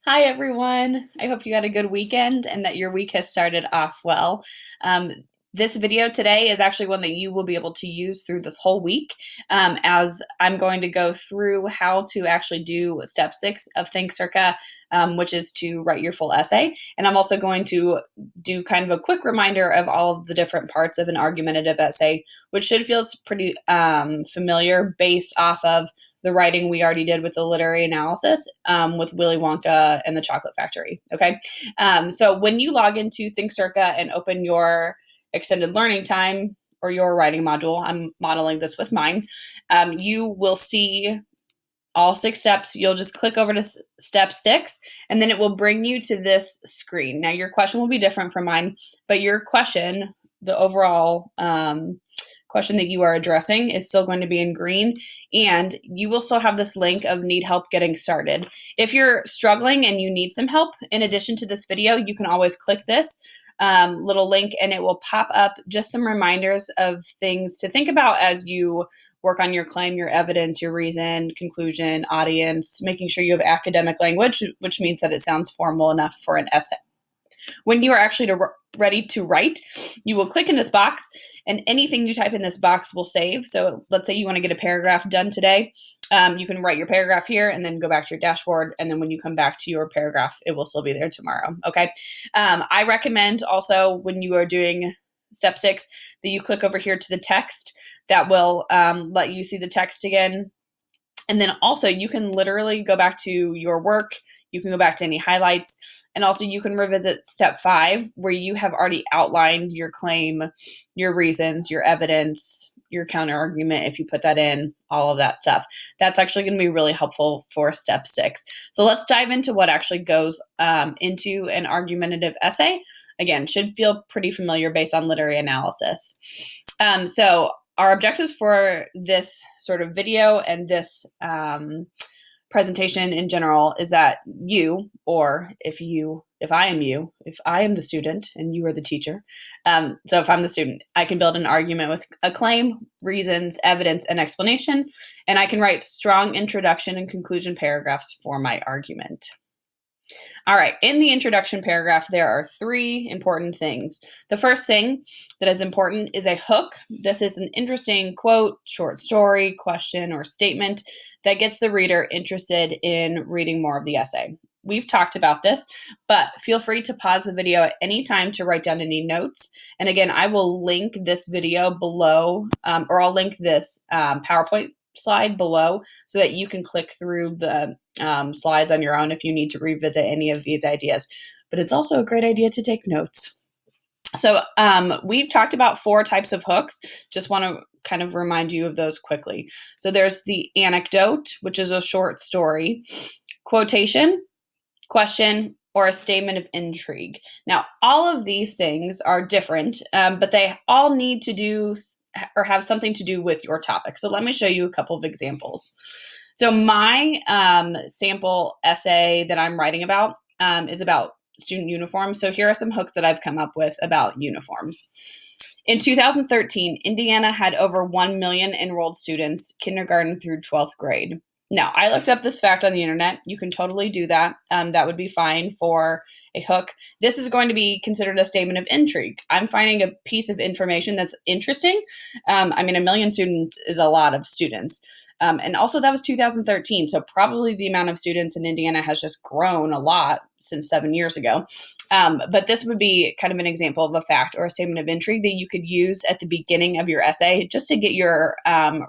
Hi, everyone. I hope you had a good weekend and that your week has started off well. Um, this video today is actually one that you will be able to use through this whole week, as I'm going to go through how to actually do step 6 of Think Circa, which is to write your full essay. And I'm also going to do kind of a quick reminder of all of the different parts of an argumentative essay, which should feel pretty familiar based off of the writing we already did with the literary analysis with Willy Wonka and the Chocolate Factory. Okay. So when you log into Think Circa and open your extended learning time or your writing module, I'm modeling this with mine, you will see all 6 steps. You'll just click over to step 6, and then it will bring you to this screen. Now, your question will be different from mine, but your question, the overall question that you are addressing, is still going to be in green, and you will still have this link of need help getting started. If you're struggling and you need some help, in addition to this video, you can always click this little link and it will pop up just some reminders of things to think about as you work on your claim, your evidence, your reason, conclusion, audience, making sure you have academic language, which means that it sounds formal enough for an essay. When you are actually ready to write, you will click in this box and anything you type in this box will save. So let's say you want to get a paragraph done today. You can write your paragraph here and then go back to your dashboard. And then when you come back to your paragraph, it will still be there tomorrow. Okay. I recommend also when you are doing step 6 that you click over here to the text. That will let you see the text again. And then also you can literally go back to your work. You can go back to any highlights. And also you can revisit step 5 where you have already outlined your claim, your reasons, your evidence, your counter argument, if you put that in, all of that stuff. That's actually going to be really helpful for step 6. So let's dive into what actually goes into an argumentative essay. Again, should feel pretty familiar based on literary analysis. So our objectives for this sort of video and this presentation in general is that you, or if I am the student and you are the teacher. So if I'm the student, I can build an argument with a claim, reasons, evidence, and explanation, and I can write strong introduction and conclusion paragraphs for my argument. All right, in the introduction paragraph, there are 3 important things. The first thing that is important is a hook. This is an interesting quote, short story, question, or statement that gets the reader interested in reading more of the essay. We've talked about this, but feel free to pause the video at any time to write down any notes. And again, I will link this video below, or I'll link this PowerPoint slide below so that you can click through the slides on your own if you need to revisit any of these ideas. But it's also a great idea to take notes. So we've talked about 4 types of hooks. Just want to kind of remind you of those quickly. So there's the anecdote, which is a short story, quotation, question, or a statement of intrigue. Now, all of these things are different, but they all need to do or have something to do with your topic. So let me show you a couple of examples. So my sample essay that I'm writing about is about student uniforms. So here are some hooks that I've come up with about uniforms. In 2013, Indiana had over 1 million enrolled students, kindergarten through 12th grade. Now, I looked up this fact on the internet. You can totally do that. That would be fine for a hook. This is going to be considered a statement of intrigue. I'm finding a piece of information that's interesting. 1 million students is a lot of students. And also that was 2013. So probably the amount of students in Indiana has just grown a lot since 7 years ago. But this would be kind of an example of a fact or a statement of intrigue that you could use at the beginning of your essay just to get your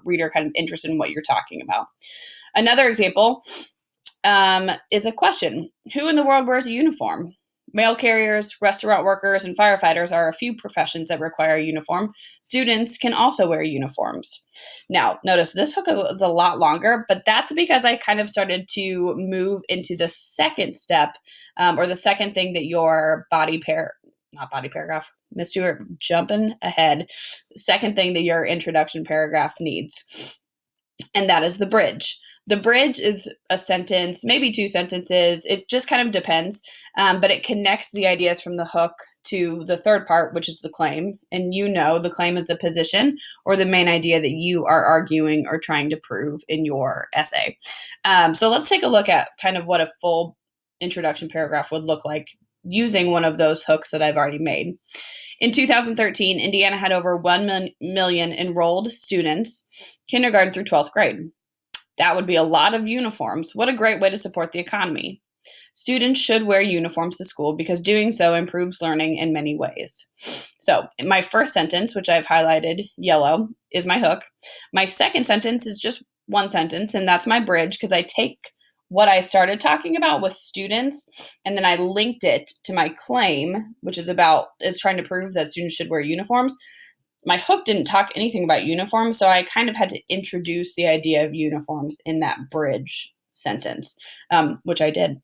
reader kind of interested in what you're talking about. Another example is a question. Who in the world wears a uniform? Mail carriers, restaurant workers, and firefighters are a few professions that require a uniform. Students can also wear uniforms. Now, notice this hook is a lot longer, but that's because I kind of started to move into the second step, or the second thing that your Miss Stewart, jumping ahead. Second thing that your introduction paragraph needs, and that is the bridge. The bridge is a sentence, maybe 2 sentences. It just kind of depends, but it connects the ideas from the hook to the third part, which is the claim. And the claim is the position or the main idea that you are arguing or trying to prove in your essay. So let's take a look at kind of what a full introduction paragraph would look like using one of those hooks that I've already made. In 2013, Indiana had over 1 million enrolled students, kindergarten through 12th grade. That would be a lot of uniforms. What a great way to support the economy. Students should wear uniforms to school because doing so improves learning in many ways. So, my first sentence, which I've highlighted yellow, is my hook. My second sentence is just one sentence, and that's my bridge because I take what I started talking about with students, and then I linked it to my claim, which is trying to prove that students should wear uniforms. My hook didn't talk anything about uniforms, so I kind of had to introduce the idea of uniforms in that bridge sentence, which I did.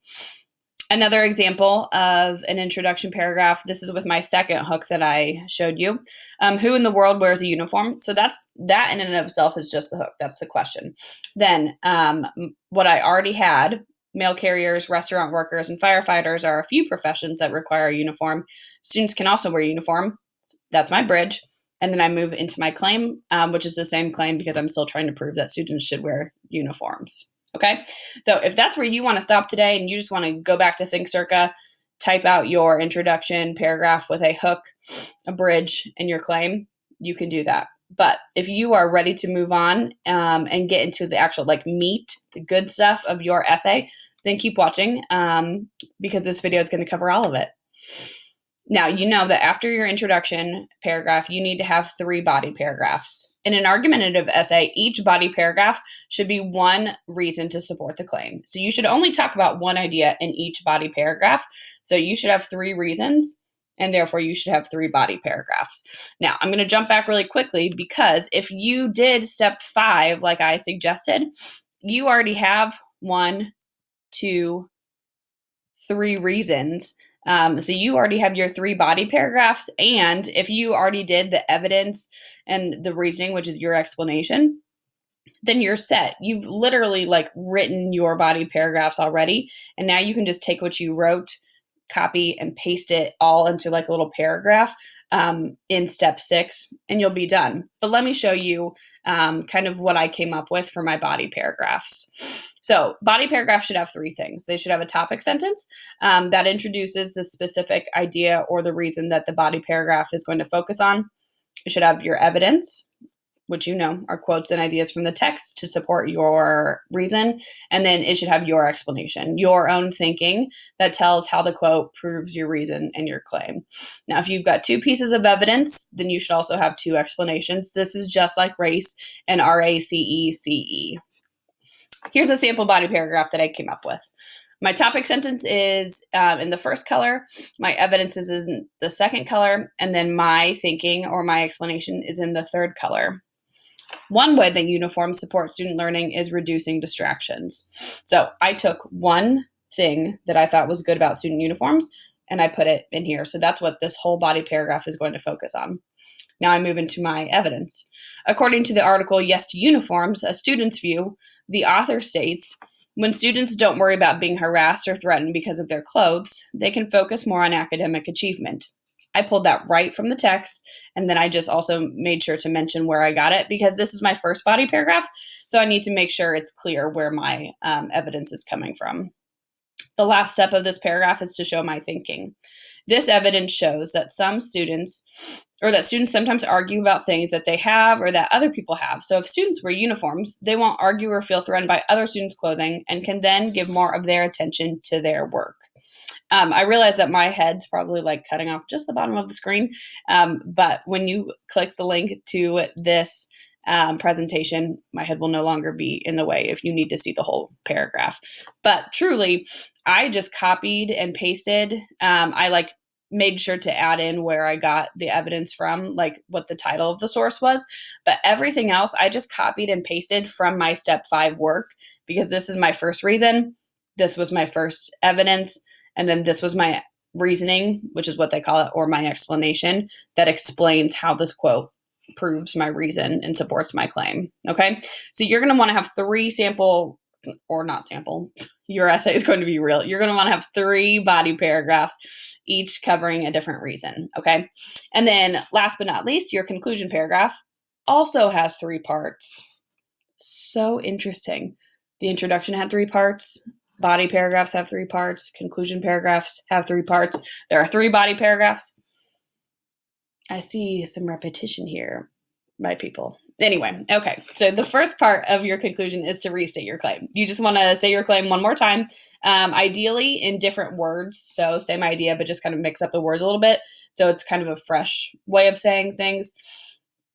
Another example of an introduction paragraph, this is with my second hook that I showed you. Who in the world wears a uniform? So that in and of itself is just the hook. That's the question. Then what I already had, mail carriers, restaurant workers, and firefighters are a few professions that require a uniform. Students can also wear a uniform. That's my bridge. And then I move into my claim, which is the same claim because I'm still trying to prove that students should wear uniforms. Okay, so if that's where you want to stop today and you just want to go back to Think Circa, type out your introduction paragraph with a hook, a bridge, and your claim, you can do that. But if you are ready to move on and get into the actual meat, the good stuff of your essay, then keep watching because this video is going to cover all of it. Now, you know that after your introduction paragraph, you need to have 3 body paragraphs. In an argumentative essay, each body paragraph should be one reason to support the claim. So you should only talk about one idea in each body paragraph. So you should have 3 reasons, and therefore you should have 3 body paragraphs. Now, I'm going to jump back really quickly because if you did step 5, like I suggested, you already have 1, 2, 3 reasons. So you already have your 3 body paragraphs, and if you already did the evidence and the reasoning, which is your explanation, then you're set. You've literally written your body paragraphs already, and now you can just take what you wrote, copy and paste it all into a little paragraph in step 6, and you'll be done. But let me show you kind of what I came up with for my body paragraphs. So body paragraphs should have 3 things. They should have a topic sentence that introduces the specific idea or the reason that the body paragraph is going to focus on. It should have your evidence, which are quotes and ideas from the text to support your reason. And then it should have your explanation, your own thinking that tells how the quote proves your reason and your claim. Now, if you've got 2 pieces of evidence, then you should also have 2 explanations. This is just like RACE and RACE. Here's a sample body paragraph that I came up with. My topic sentence is in the first color, my evidence is in the second color, and then my thinking or my explanation is in the third color. One way that uniforms support student learning is reducing distractions. So I took one thing that I thought was good about student uniforms and I put it in here. So that's what this whole body paragraph is going to focus on. Now I move into my evidence. According to the article, Yes to Uniforms, A Student's View, the author states, when students don't worry about being harassed or threatened because of their clothes, they can focus more on academic achievement. I pulled that right from the text, and then I just also made sure to mention where I got it because this is my first body paragraph, so I need to make sure it's clear where my evidence is coming from. The last step of this paragraph is to show my thinking. This evidence shows that students sometimes argue about things that they have or that other people have. So if students wear uniforms, they won't argue or feel threatened by other students' clothing and can then give more of their attention to their work. I realize that my head's probably cutting off just the bottom of the screen, but when you click the link to this presentation, my head will no longer be in the way if you need to see the whole paragraph. But truly, I just copied and pasted. I made sure to add in where I got the evidence from, what the title of the source was. But everything else, I just copied and pasted from my step 5 work because this is my first reason. This was my first evidence. And then this was my reasoning, which is what they call it, or my explanation that explains how this quote proves my reason and supports my claim. Okay. So you're going to want to have 3 sample, or not sample, your essay is going to be real. You're going to want to have 3 body paragraphs, each covering a different reason. Okay. And then last but not least, your conclusion paragraph also has 3 parts. So interesting. The introduction had 3 parts. Body paragraphs have 3 parts. Conclusion paragraphs have 3 parts. There are 3 body paragraphs. I see some repetition here, my people. Anyway, okay. So the first part of your conclusion is to restate your claim. You just want to say your claim one more time, ideally in different words. So same idea, but just kind of mix up the words a little bit. So it's kind of a fresh way of saying things.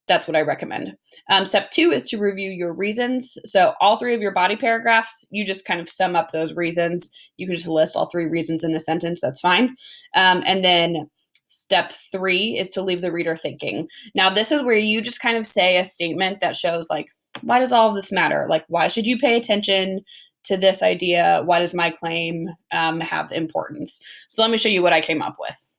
That's what I recommend. Step 2 is to review your reasons. So all 3 of your body paragraphs, you just kind of sum up those reasons. You can just list all 3 reasons in a sentence. That's fine. And then step 3 is to leave the reader thinking. Now, this is where you just kind of say a statement that shows, like, why does all of this matter? Like, why should you pay attention to this idea? Why does my claim have importance? So let me show you what I came up with.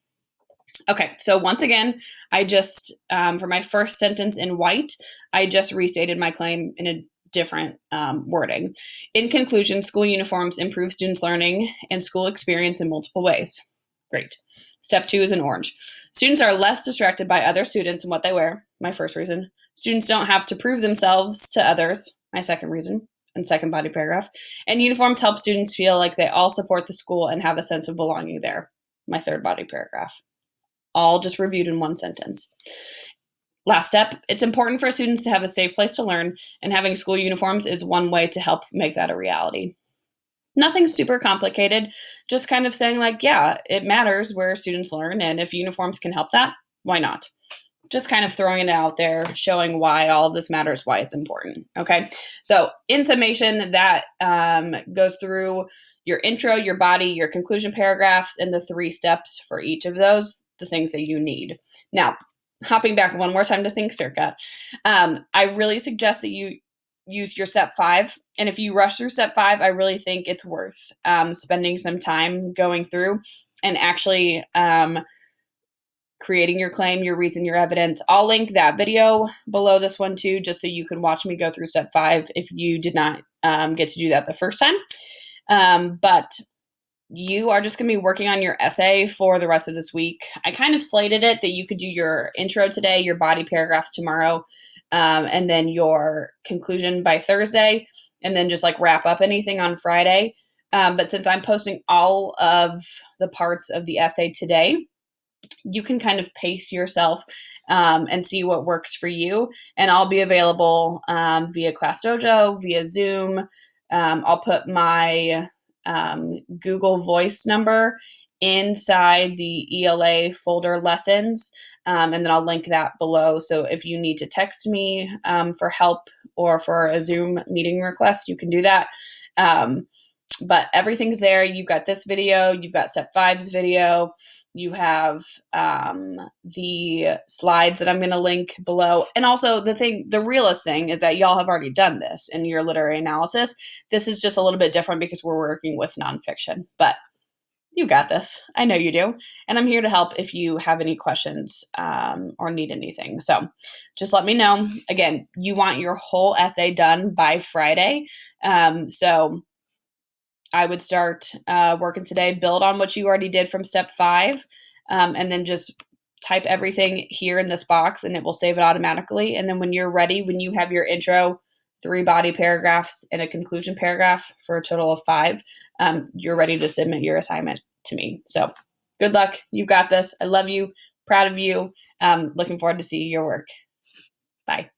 Okay, so once again, I just, for my first sentence in white, I just restated my claim in a different wording. In conclusion, school uniforms improve students' learning and school experience in multiple ways. Great. Step 2 is in orange. Students are less distracted by other students and what they wear. My first reason. Students don't have to prove themselves to others. My second reason and second body paragraph. And uniforms help students feel like they all support the school and have a sense of belonging there. My third body paragraph. All just reviewed in one sentence. Last step, it's important for students to have a safe place to learn, and having school uniforms is one way to help make that a reality. Nothing super complicated, just kind of saying, like, yeah, it matters where students learn, and if uniforms can help that, why not? Just kind of throwing it out there, showing why all of this matters, why it's important, okay? So in summation, that goes through your intro, your body, your conclusion paragraphs, and the 3 steps for each of those, the things that you need. Now, hopping back one more time to Think Circa, I really suggest that you use your step 5. And if you rush through step 5, I really think it's worth spending some time going through and actually creating your claim, your reason, your evidence. I'll link that video below this one too, just so you can watch me go through step 5 if you did not get to do that the first time. But you are just going to be working on your essay for the rest of this week. I kind of slated it that you could do your intro today, your body paragraphs tomorrow, and then your conclusion by Thursday, and then just like wrap up anything on Friday. But since I'm posting all of the parts of the essay today, you can kind of pace yourself and see what works for you. And I'll be available via Class Dojo, via Zoom. I'll put my Google Voice number inside the ELA folder lessons, and then I'll link that below. So if you need to text me for help or for a Zoom meeting request, you can do that. But everything's there. You've got this video, you've got step 5's video, you have the slides that I'm going to link below. And also the realest thing is that y'all have already done this in your literary analysis. This is just a little bit different because we're working with nonfiction, but you got this. I know you do. And I'm here to help if you have any questions or need anything. So just let me know. Again, you want your whole essay done by Friday. So I would start working today, build on what you already did from step 5, and then just type everything here in this box and it will save it automatically. And then when you're ready, when you have your intro, 3 body paragraphs, and a conclusion paragraph for a total of 5, you're ready to submit your assignment to me. So good luck. You got this. I love you. Proud of you. Looking forward to seeing your work. Bye.